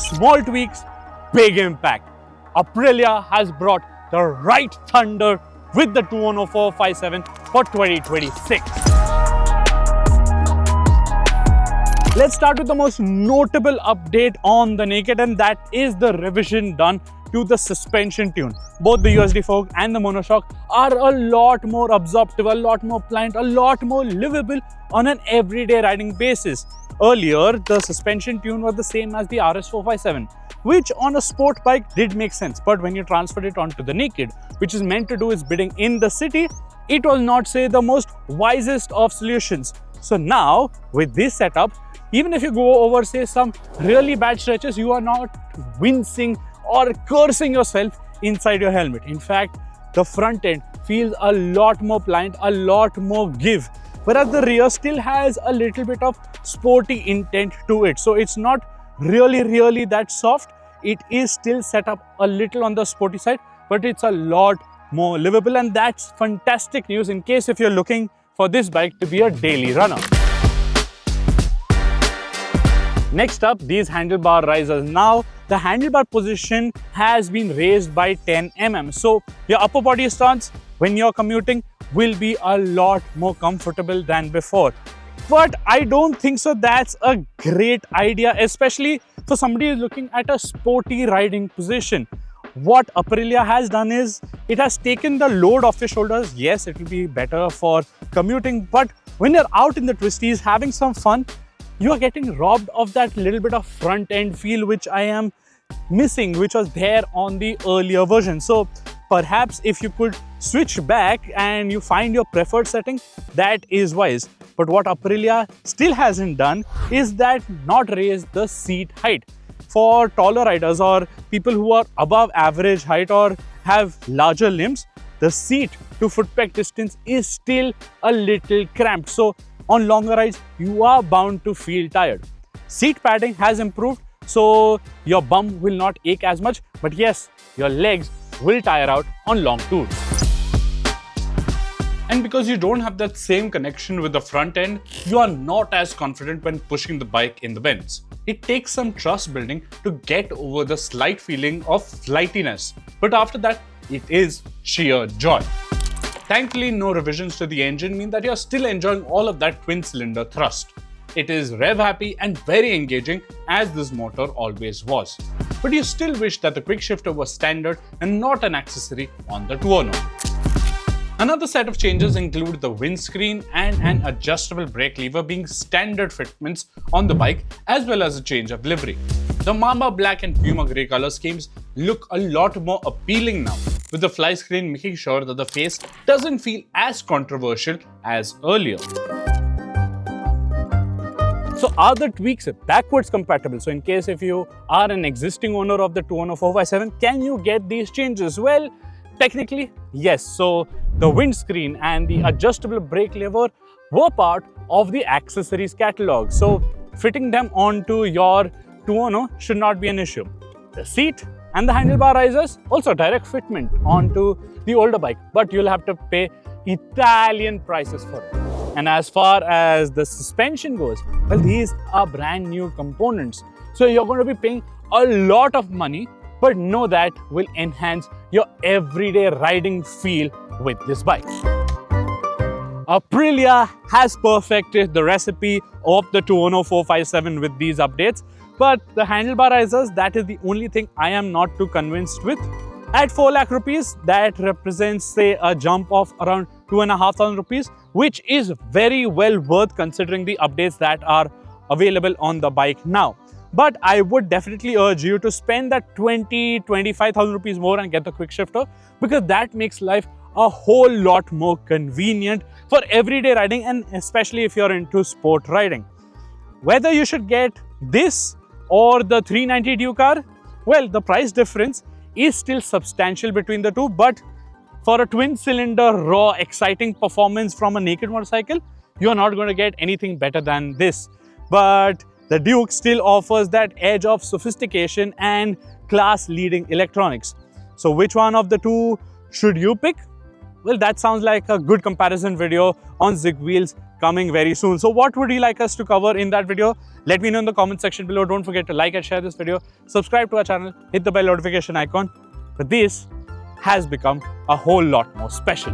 Small tweaks, big impact. Aprilia has brought the right thunder with the Tuono 457 for 2026. Let's start with the most notable update on the Naked, and that is the revision done to the suspension tune. Both the USD fork and the monoshock are a lot more absorptive, a lot more pliant, a lot more livable on an everyday riding basis. Earlier, the suspension tune was the same as the RS457, which on a sport bike did make sense. But when you transferred it onto the Naked, which is meant to do its bidding in the city, it was not, say, the most wisest of solutions. So now, with this setup, even if you go over, say, some really bad stretches, you are not wincing or cursing yourself inside your helmet. In fact, the front end feels a lot more pliant, a lot more give, whereas the rear still has a little bit of sporty intent to it. So it's not really that soft. It is still set up a little on the sporty side, but it's a lot more livable, and that's fantastic news in case if you're looking for this bike to be a daily runner. Next up, these handlebar risers. Now, the handlebar position has been raised by 10 mm. So your upper body stance when you're commuting will be a lot more comfortable than before. But I don't think so that's a great idea, especially for somebody who's looking at a sporty riding position. What Aprilia has done is it has taken the load off your shoulders. Yes, it will be better for commuting, but when you're out in the twisties having some fun, you are getting robbed of that little bit of front end feel which I am missing, which was there on the earlier version. So perhaps if you could switch back and you find your preferred setting, that is wise. But what Aprilia still hasn't done is that not raise the seat height. For taller riders or people who are above average height or have larger limbs, the seat to foot peg distance is still a little cramped. So on longer rides, you are bound to feel tired. Seat padding has improved, so your bum will not ache as much, but yes, your legs will tire out on long tours. And because you don't have that same connection with the front end, you are not as confident when pushing the bike in the bends. It takes some trust building to get over the slight feeling of flightiness, but after that, it is sheer joy. Thankfully, no revisions to the engine mean that you're still enjoying all of that twin-cylinder thrust. It is rev-happy and very engaging, as this motor always was. But you still wish that the quick shifter was standard and not an accessory on the Tuono. Another set of changes include the windscreen and an adjustable brake lever being standard fitments on the bike, as well as a change of livery. The Mamba black and Puma grey color schemes look a lot more appealing now, with the flyscreen making sure that the face doesn't feel as controversial as earlier. So are the tweaks backwards compatible? So in case if you are an existing owner of the Tuono 457, can you get these changes? Well, technically, yes. So the windscreen and the adjustable brake lever were part of the accessories catalog. So fitting them onto your Tuono should not be an issue. The seat and the handlebar risers, also direct fitment onto the older bike, but you'll have to pay Italian prices for it. And as far as the suspension goes, well, these are brand new components. So you're going to be paying a lot of money, but know that will enhance your everyday riding feel with this bike. Aprilia has perfected the recipe of the Tuono 457 with these updates, but the handlebar risers, that is the only thing I am not too convinced with. At 4 lakh rupees, that represents, say, a jump of around 2,500 rupees, which is very well worth considering the updates that are available on the bike now. But I would definitely urge you to spend that 25,000 rupees more and get the quick shifter, because that makes life a whole lot more convenient for everyday riding, and especially if you're into sport riding. Whether you should get this or the 390 Duke R, well, the price difference is still substantial between the two, but for a twin-cylinder, raw, exciting performance from a naked motorcycle, you're not going to get anything better than this. But the Duke still offers that edge of sophistication and class-leading electronics. So which one of the two should you pick? Well, that sounds like a good comparison video on ZigWheels coming very soon. So what would you like us to cover in that video? Let me know in the comment section below. Don't forget to like and share this video, subscribe to our channel, hit the bell notification icon. But this has become a whole lot more special.